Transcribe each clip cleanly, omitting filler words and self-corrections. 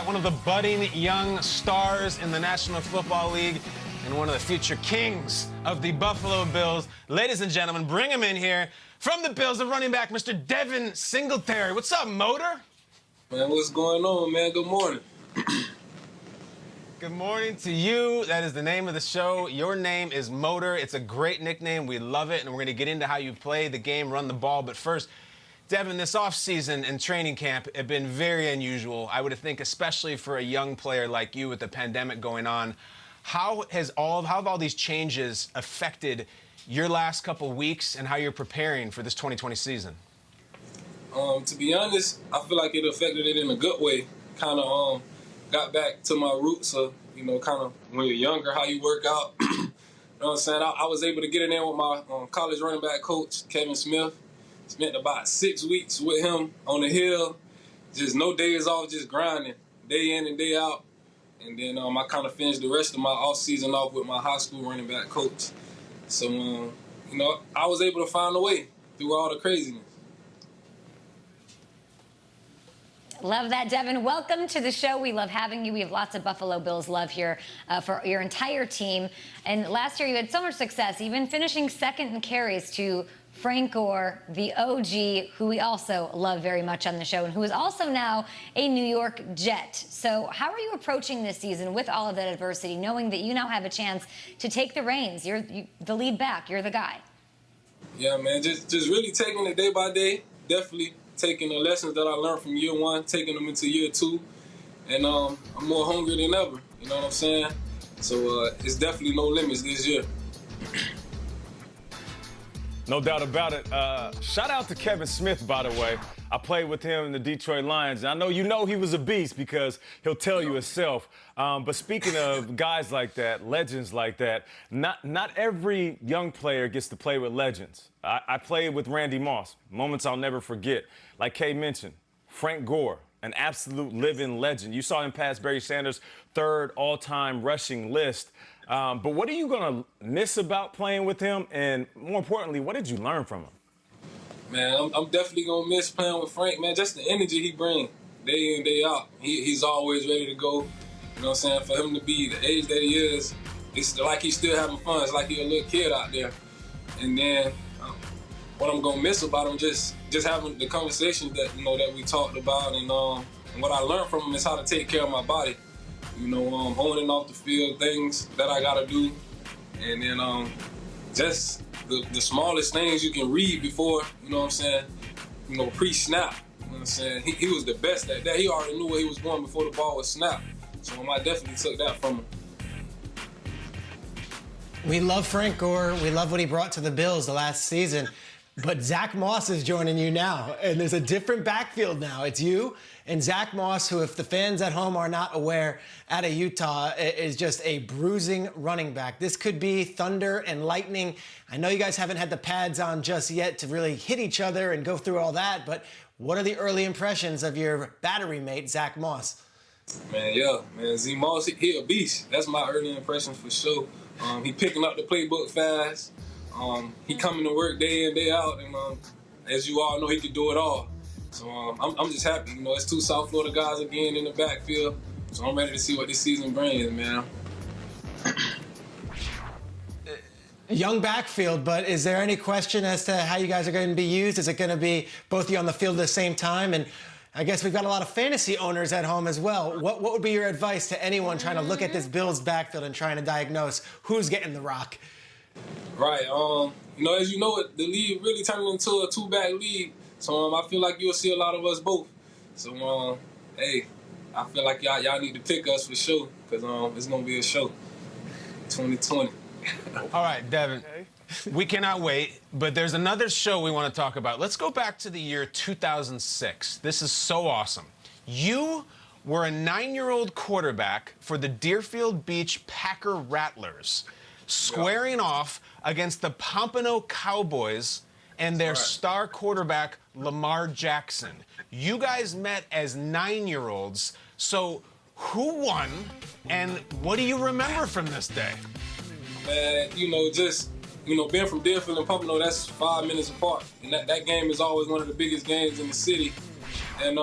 got one of the budding young stars in the National Football League and one of the future kings of the Buffalo Bills. Ladies and gentlemen, bring him in here. From the Bills, the running back, Mr. Devin Singletary. What's up, Motor? Man, what's going on, man? Good morning. Good morning to you. That is the name of the show. Your name is Motor. It's a great nickname. We love it, and we're going to get into how you play the game, run the ball. But first, Devin, this offseason and training camp have been very unusual. I would think, especially for a young player like you with the pandemic going on. How have all these changes affected your last couple weeks and how you're preparing for this 2020 season? To be honest, I feel like it affected it in a good way. Kind of got back to my roots of, kind of when you're younger, how you work out. You know what I'm saying? I was able to get in there with my college running back coach, Kevin Smith. Spent about 6 weeks with him on the hill. Just no days off, just grinding, day in and day out. And then I kind of finished the rest of my offseason off with my high school running back coach. So, I was able to find a way through all the craziness. Love that, Devin. Welcome to the show. We love having you. We have lots of Buffalo Bills love here for your entire team. And last year you had so much success, even finishing second in carries to Frank Gore, the OG, who we also love very much on the show, and who is also now a New York Jet. So how are you approaching this season with all of that adversity, knowing that you now have a chance to take the reins? You're the lead back. You're the guy. Yeah, man, just really taking it day by day. Definitely taking the lessons that I learned from year one, taking them into year two. And I'm more hungry than ever. You know what I'm saying? So it's definitely no limits this year. No doubt about it. Shout out to Kevin Smith, by the way. I played with him in the Detroit Lions. I know you know he was a beast because he'll tell you himself. But speaking of guys like that, legends like that, not every young player gets to play with legends. I played with Randy Moss, moments I'll never forget. Like Kay mentioned, Frank Gore, an absolute living legend. You saw him pass Barry Sanders' third all-time rushing list. But what are you going to miss about playing with him? And more importantly, what did you learn from him? Man, I'm definitely going to miss playing with Frank, man. Just the energy he brings day in, day out. He's always ready to go. You know what I'm saying? For him to be the age that he is, it's like he's still having fun. It's like he's a little kid out there. And then what I'm going to miss about him, just having the conversations that, that we talked about. And what I learned from him is how to take care of my body. On and off the field, things that I gotta do, and then just the smallest things you can read before, pre-snap. You know what I'm saying? He was the best at that. He already knew where he was going before the ball was snapped. So I definitely took that from him. We love Frank Gore. We love what he brought to the Bills the last season. But Zack Moss is joining you now, and there's a different backfield now. It's you and Zack Moss, who, if the fans at home are not aware, out of Utah, is just a bruising running back. This could be thunder and lightning. I know you guys haven't had the pads on just yet to really hit each other and go through all that, but what are the early impressions of your battery mate, Zack Moss? Man, Z Moss, he a beast. That's my early impressions for sure. He picking up the playbook fast. He coming to work day in, day out, and as you all know, he can do it all. So I'm just happy. It's two South Florida guys again in the backfield, so I'm ready to see what this season brings, man. Young backfield, but is there any question as to how you guys are going to be used? Is it going to be both of you on the field at the same time? And I guess we've got a lot of fantasy owners at home as well. What would be your advice to anyone trying to look at this Bills backfield and trying to diagnose who's getting the rock? Right. As you know, the league really turned into a two-back league. So I feel like you'll see a lot of us both. So, hey, I feel like y'all need to pick us for sure because it's going to be a show. 2020. All right, Devin. We cannot wait, but there's another show we want to talk about. Let's go back to the year 2006. This is so awesome. You were a 9-year-old quarterback for the Deerfield Beach Packer Rattlers, squaring off against the Pompano Cowboys and their star quarterback, Lamar Jackson. You guys met as 9-year-olds. So who won, and what do you remember from this day? Man, being from Deerfield and Pompano, that's 5 minutes apart. And that game is always one of the biggest games in the city. And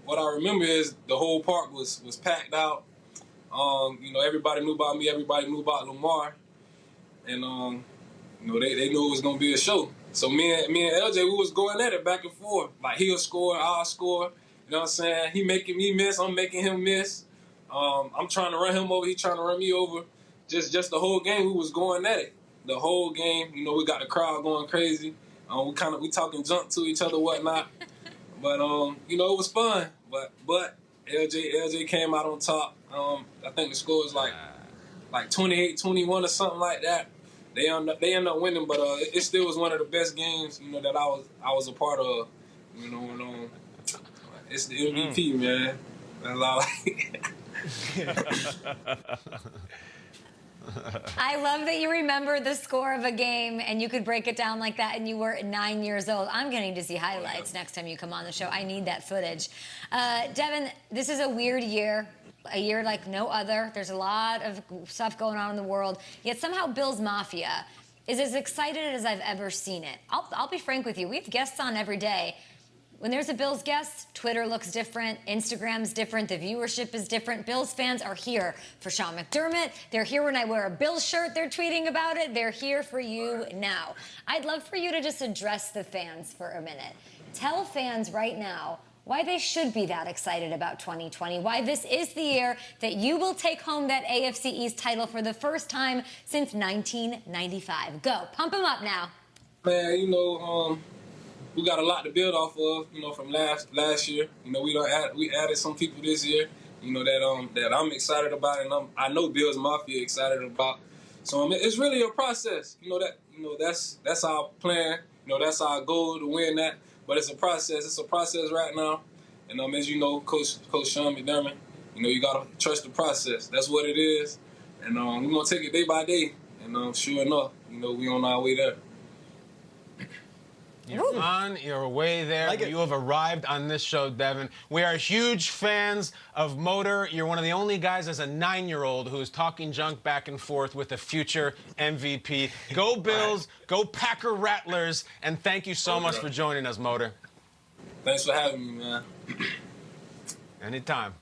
what I remember is the whole park was packed out. You know, everybody knew about me. Everybody knew about Lamar. And, you know, they knew it was going to be a show. So me and LJ, we was going at it back and forth. Like, he'll score, I'll score. You know what I'm saying? He making me miss. I'm making him miss. I'm trying to run him over. He trying to run me over. Just the whole game, we was going at it. The whole game, you know, we got the crowd going crazy. We talking junk to each other, whatnot. But you know, it was fun. But LJ came out on top. I think the score was like 28-21 or something like that. They end up winning, but it still was one of the best games, you know, that I was a part of. You know, and, it's the MVP, man. That's all. I love that you remember the score of a game and you could break it down like that, and you were 9 years old. I'm getting to see highlights next time you come on the show. I need that footage. Devin, this is a weird year, a year like no other. There's a lot of stuff going on in the world, yet somehow Bills Mafia is as excited as I've ever seen it. I'll be frank with you. We have guests on every day. When there's a Bills guest, Twitter looks different, Instagram's different, the viewership is different. Bills fans are here for Sean McDermott. They're here when I wear a Bills shirt, they're tweeting about it. They're here for you now. I'd love for you to just address the fans for a minute. Tell fans right now why they should be that excited about 2020, why this is the year that you will take home that AFC East title for the first time since 1995. Go, pump them up now. Man, you know, we got a lot to build off of, you know, from last year. You know, we added some people this year, you know, that I'm excited about, and I know Bills Mafia excited about. So it's really a process. You know that's our plan. You know, that's our goal to win that. But it's a process. It's a process right now. And as you know, Coach Sean McDermott, you know, you gotta trust the process. That's what it is. And we're gonna take it day by day. And sure enough, you know, we on our way there. You're on your way there. You have arrived on this show, Devin. We are huge fans of Motor. You're one of the only guys as a 9-year-old who is talking junk back and forth with a future MVP. Go Bills, go Packer Rattlers, and thank you so much for joining us, Motor. Thanks for having me, man. Anytime.